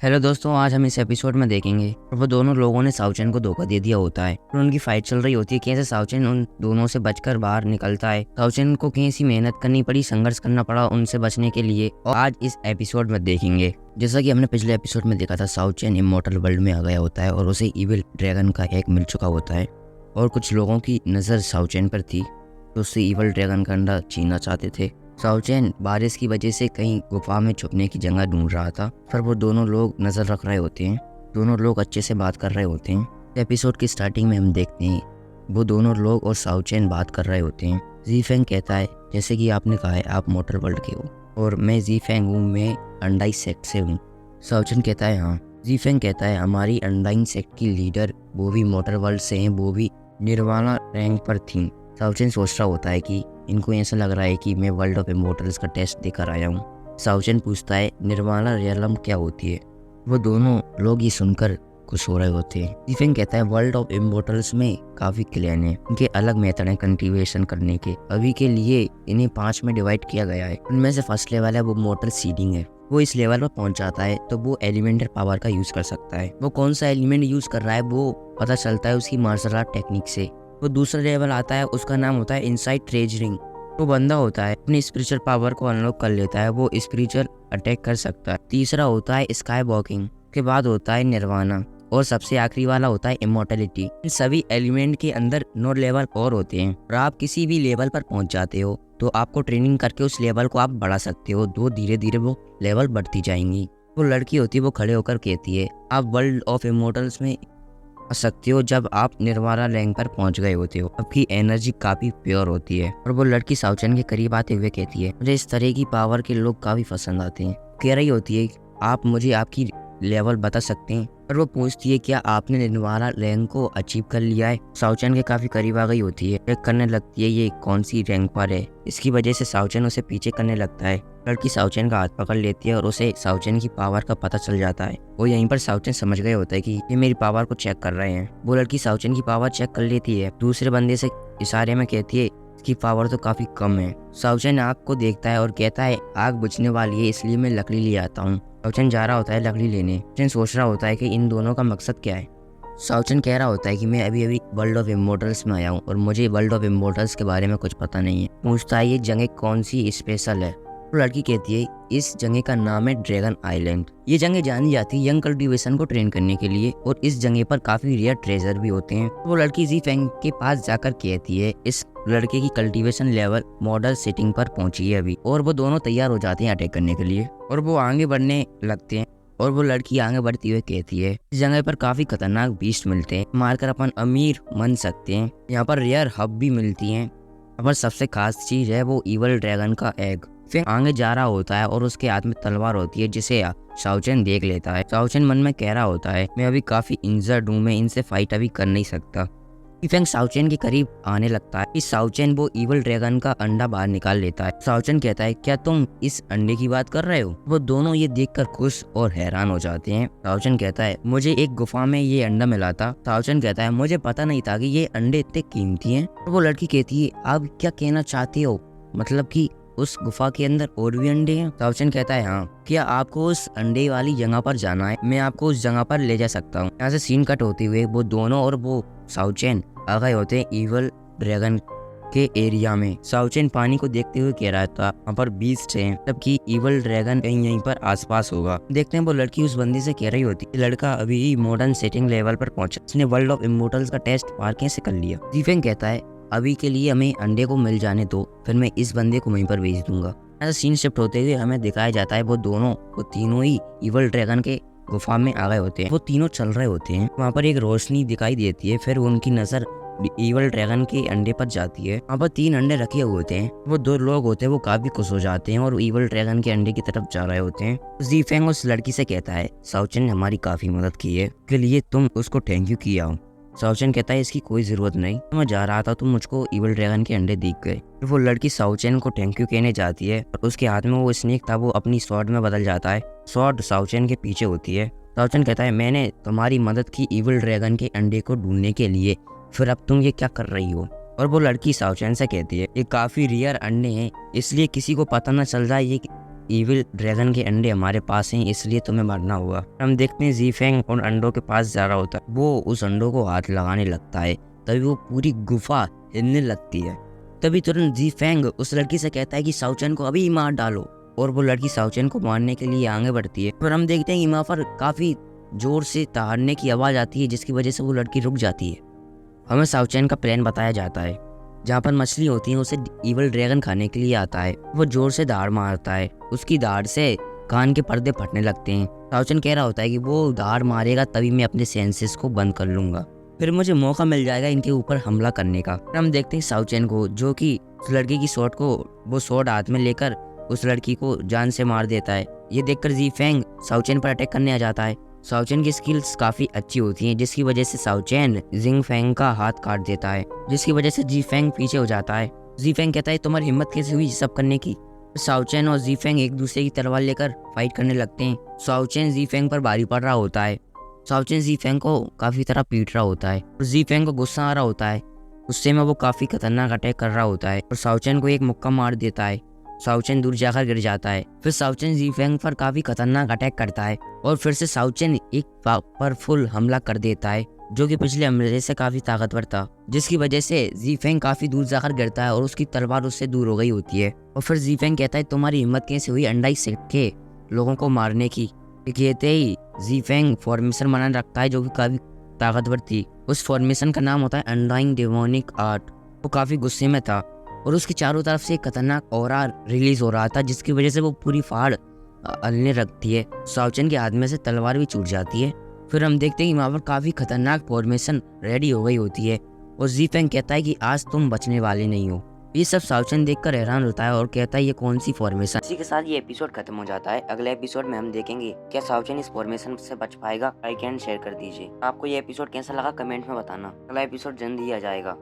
Hello दोस्तों, आज हम इस एपिसोड में देखेंगे और वो दोनों लोगों ने साउचेन को धोखा दे दिया होता है और उनकी फाइट चल रही होती है। कैसे साउचेन उन दोनों से बचकर बाहर निकलता है। साउचेन को कैसी मेहनत करनी पड़ी, संघर्ष करना पड़ा उनसे बचने के लिए, और आज इस एपिसोड में देखेंगे। जैसा कि हमने पिछले एपिसोड में देखा था, साउचेन इमॉर्टल वर्ल्ड में आ गया होता है और उसे इविल ड्रैगन का हैक मिल चुका होता है और कुछ लोगों की नज़र साउचेन पर थी तो उससे इविल ड्रैगन का अंडा छीनना चाहते थे। साउचेन बारिश की वजह से कहीं गुफा में छुपने की जगह ढूंढ रहा था, पर वो दोनों लोग नजर रख रहे होते हैं। दोनों लोग अच्छे से बात कर रहे होते हैं। एपिसोड की स्टार्टिंग में हम देखते हैं वो दोनों लोग और साउचेन बात कर रहे होते हैं। जीफेंग कहता है, जैसे कि आपने कहा है आप मोटर वर्ल्ड के हो और मैं जीफेंग हूँ, मैं अंडाई सेक्ट से हूँ। साउचेन कहता है हाँ। जीफेंग कहता है हमारी अंडाई सेक्ट की लीडर वो भी मोटर वर्ल्ड से हैं, वो भी निर्वाणा रैंक पर थी। साउचेन सोच रहा होता है कि इनको ऐसा लग रहा है कि मैं वर्ल्ड ऑफ इमोर्टल्स का टेस्ट देकर आया हूँ। साउचेन पूछता है निर्वाणा रियलम क्या होती है। वो दोनों लोग ये सुनकर खुश हो रहे होते हैं। जीफेंग कहता है वर्ल्ड ऑफ इमोर्टल्स में काफी क्लैन है, इनके अलग मेथड है कंट्रीब्यूशन करने के। अभी के लिए इन्हें 5 में डिवाइड किया गया है। उनमें से फर्स्ट लेवल है वो मोर्टल सीडिंग है। वो इस लेवल पर पहुंच जाता है तो वो एलिमेंटल पावर का यूज कर सकता है। वो कौन सा एलिमेंट यूज कर रहा है वो पता चलता है उसकी मार्शल आर्ट टेक्निक से। वो दूसरा लेवल आता है, उसका नाम होता है इनसाइड ट्रेजरिंग। वो बंदा होता है अपनी स्पिरिचुअल पावर को अनलॉक कर लेता है, वो स्पिरिचुअल अटैक कर सकता है। तीसरा होता है स्काई वॉकिंग, के बाद होता है निर्वाणा और सबसे आखिरी वाला होता है इमोर्टलिटी। इन सभी एलिमेंट के अंदर 9 लेवल और होते हैं और आप किसी भी लेवल पर पहुंच जाते हो तो आपको ट्रेनिंग करके उस लेवल को आप बढ़ा सकते हो। तो धीरे धीरे वो लेवल बढ़ती जाएंगी। वो लड़की होती है, वो खड़े होकर कहती है आप वर्ल्ड ऑफ इमोर्टल्स में आ सकते हो जब आप निर्वाणा रैंक पर पहुंच गए होते हो। आपकी एनर्जी काफी प्योर होती है। और वो लड़की साउचेन के करीब आते हुए कहती है मुझे इस तरह की पावर के लोग काफी पसंद आते हैं। कह रही होती है आप मुझे आपकी लेवल बता सकते हैं। और वो पूछती है क्या आपने निर्वाणा रैंक को अचीव कर लिया है। साउचेन के काफी करीब आ गई होती है, चेक करने लगती है ये कौन सी रैंक पर है। इसकी वजह से साउचेन उसे पीछे करने लगता है। लड़की साउचेन का हाथ पकड़ लेती है और उसे साउचेन की पावर का पता चल जाता है। वो यहीं पर साउचेन समझ गए होता है कि ये मेरी पावर को चेक कर रहे हैं। वो लड़की साउचेन की पावर चेक कर लेती है, दूसरे बंदे से इशारे में कहती है इसकी पावर तो काफी कम है। साउचेन आग को देखता है और कहता है आग बुझने वाली है इसलिए मैं लकड़ी ले आता हूँ। साउचेन जा रहा होता है लकड़ी लेने। साउचेन सोच रहा होता है कि इन दोनों का मकसद क्या है। साउचेन कह रहा होता है कि मैं अभी अभी वर्ल्ड ऑफ इमोर्टल्स में आया हूँ और मुझे वर्ल्ड ऑफ इमोर्टल्स के बारे में कुछ पता नहीं है। पूछता है ये जगह कौन सी स्पेशल है। तो लड़की कहती है इस जगह का नाम है ड्रैगन आइलैंड। ये जगह जानी जाती है यंग कल्टीवेशन को ट्रेन करने के लिए और इस जगह पर काफी रेयर ट्रेजर भी होते हैं। वो लड़की जीफेंग के पास जाकर कहती है इस लड़के की कल्टीवेशन लेवल मॉडल सेटिंग पर पहुंची है अभी, और वो दोनों तैयार हो जाते हैं अटैक करने के लिए और वो आगे बढ़ने लगते हैं। और वो लड़की आगे बढ़ती हुई कहती है इस जगह पर काफी खतरनाक बीस्ट मिलते हैं, मारकर अपन अमीर बन सकते हैं। यहाँ पर रेयर हब भी मिलती हैं। यहाँ पर सबसे खास चीज है वो इवल ड्रैगन का एग। फिर आगे जा रहा होता है और उसके हाथ में तलवार होती है जिसे साउचेन देख लेता है। साउचेन मन में कह रहा होता है मैं अभी काफी इंजर्ड हूँ, मैं इनसे फाइट अभी कर नहीं सकता। जीफेंग साउचेन के करीब आने लगता है। इस साउचेन वो इवल ड्रैगन का अंडा बाहर निकाल लेता है। साउचेन कहता है क्या तुम इस अंडे की बात कर रहे हो। वो दोनों ये देखकर खुश और हैरान हो जाते हैं। साउचेन कहता है मुझे एक गुफा में ये अंडा मिला था। साउचेन कहता है मुझे पता नहीं था कि ये अंडे इतने कीमती हैं। और वो लड़की कहती है आप क्या कहना चाहते हो, मतलब कि उस गुफा के अंदर और भी अंडे हैं। साउचेन कहता है हाँ, क्या आपको उस अंडे वाली जगह पर जाना है, मैं आपको उस जगह पर ले जा सकता हूँ। यहाँ से सीन कट होते हुए वो दोनों और वो साउचेन आ गए होते हैं इवल ड्रैगन के एरिया में। साउचेन पानी को देखते हुए कह रहा था वहाँ पर बीस्ट है, जबकि इवल ड्रैगन कहीं यहीं पर आसपास होगा। देखते हैं वो लड़की उस बंदी से कह रही होती है लड़का अभी ही मॉडर्न सेटिंग लेवल पर पहुंचा, उसने वर्ल्ड ऑफ इमोर्टल्स का टेस्ट पार कैसे कर लिया। जीफेंग कहता है अभी के लिए हमें अंडे को मिल जाने दो, फिर मैं इस बंदे को वहीं पर भेज दूंगा। ऐसा सीन शिफ्ट होते हुए हमें दिखाया जाता है वो तीनों ही इवल ड्रैगन के गुफा में आ गए होते हैं। वो तीनों चल रहे होते हैं, वहाँ पर एक रोशनी दिखाई देती है, फिर उनकी नजर इवल ड्रैगन के अंडे पर जाती है। वहाँ पर 3 अंडे रखे हुए होते हैं। वो 2 लोग होते हैं, वो काफी खुश हो जाते हैं और इवल ड्रैगन के अंडे की तरफ जा रहे होते हैं। जीफेंग उस लड़की से कहता है साउचेन ने हमारी काफी मदद की है, के लिए तुम उसको थैंक यू किया हो। साउचेन कहता है इसकी कोई जरूरत नहीं, मैं जा रहा था तो मुझको इवल ड्रैगन के अंडे दिख गए। फिर वो लड़की साउचेन को थैंक यू कहने जाती है और उसके हाथ में वो स्नेक था वो अपनी स्वॉर्ड में बदल जाता है। स्वॉर्ड साउचेन के पीछे होती है। साउचेन कहता है मैंने तुम्हारी मदद की इवल ड्रैगन के अंडे को ढूंढने के लिए, फिर अब तुम ये क्या कर रही हो। और वो लड़की साउचेन से कहती है ये काफी रेयर अंडे हैं, इसलिए किसी को पता न चल जाए ये इविल ड्रैगन के अंडे हमारे पास हैं, इसलिए तुम्हें मरना होगा। हम देखते हैं ज़ीफेंग उन अंडों के पास जा रहा होता है। वो उस अंडों को हाथ लगाने लगता है, तभी वो पूरी गुफा हिलने लगती है। तभी तुरंत ज़ीफेंग उस लड़की से कहता है कि साओचेन को अभी मार डालो, और वो लड़की साओचेन को मारने के लिए आगे बढ़ती है। पर हम देखते हैं कि वहाँ पर काफ़ी जोर से दहाड़ने की आवाज़ आती है, जिसकी वजह से वो लड़की रुक जाती है। हमें साओचेन का प्लान बताया जाता है। जहाँ पर मछली होती है उसे इविल ड्रैगन खाने के लिए आता है। वो जोर से दहाड़ मारता है, उसकी दहाड़ से कान के पर्दे फटने लगते हैं। साओचेन कह रहा होता है कि वो दहाड़ मारेगा तभी मैं अपने सेंसेस को बंद कर लूंगा, फिर मुझे मौका मिल जाएगा इनके ऊपर हमला करने का। फिर हम देखते हैं साओचेन को, जो कि उस लड़की की शॉट को वो शॉट हाथ में लेकर उस लड़की को जान से मार देता है। ये देखकर ज़ीफेंग साओचेन पर अटैक करने आ जाता है। साओचेन की स्किल्स काफी अच्छी होती हैं, जिसकी वजह से साओचेन ज़िंगफेंग का हाथ काट देता है, जिसकी वजह से ज़ीफेंग पीछे हो जाता है। ज़ीफेंग कहता है तुम्हारी हिम्मत कैसे हुई ये सब करने की। साओचेन और ज़ीफेंग एक दूसरे की तलवार लेकर फाइट करने लगते हैं। साओचेन ज़ीफेंग पर भारी पड़ रहा होता है। साओचेन ज़ीफेंग को काफी तरह पीट रहा होता है और ज़ीफेंग को गुस्सा आ रहा होता है। गुस्से में वो काफी खतरनाक अटैक कर रहा होता है और साओचेन को एक मुक्का मार देता है। साओचेन दूर जाकर गिर जाता है। फिर साओचेन ज़ीफेंग पर काफी खतरनाक अटैक करता है और फिर से साओचेन एक पावरफुल हमला कर देता है, जो कि पिछले हमले से काफी ताकतवर था, जिसकी वजह से ज़ीफेंग काफी दूर जाकर गिरता है और उसकी तलवार उससे दूर हो गई होती है। और फिर ज़ीफेंग कहता है तुम्हारी हिम्मत कैसे हुई अंडाई सेक के लोगों को मारने की। कहते ही ज़ीफेंग फॉर्मेशन बना रखता है, जो कि काफी ताकतवर थी। उस फॉर्मेशन का नाम होता है अनडाइंग डेमोनिक आर्ट। वो काफी गुस्से में था और उसके चारों तरफ से एक खतरनाक ऑरा रिलीज हो रहा था, जिसकी वजह से वो पूरी फाड़ हलने लगती है। साओचेन के हाथ में से तलवार भी छूट जाती है। फिर हम देखते हैं कि वहाँ पर काफी खतरनाक फॉर्मेशन रेडी हो गई होती है और ज़ीफेंग कहता है कि आज तुम बचने वाले नहीं हो। ये सब साओचेन देखकर हैरान होता है और कहता है ये कौन सी फॉर्मेशन। इसी के साथ ये एपिसोड खत्म हो जाता है। अगले एपिसोड में हम देखेंगे क्या साओचेन इस फॉर्मेशन से बच पाएगा। लाइक एंड शेयर कर दीजिए। आपको ये एपिसोड कैसा लगा कमेंट में बताना। अगला एपिसोड जल्द ही आ जाएगा।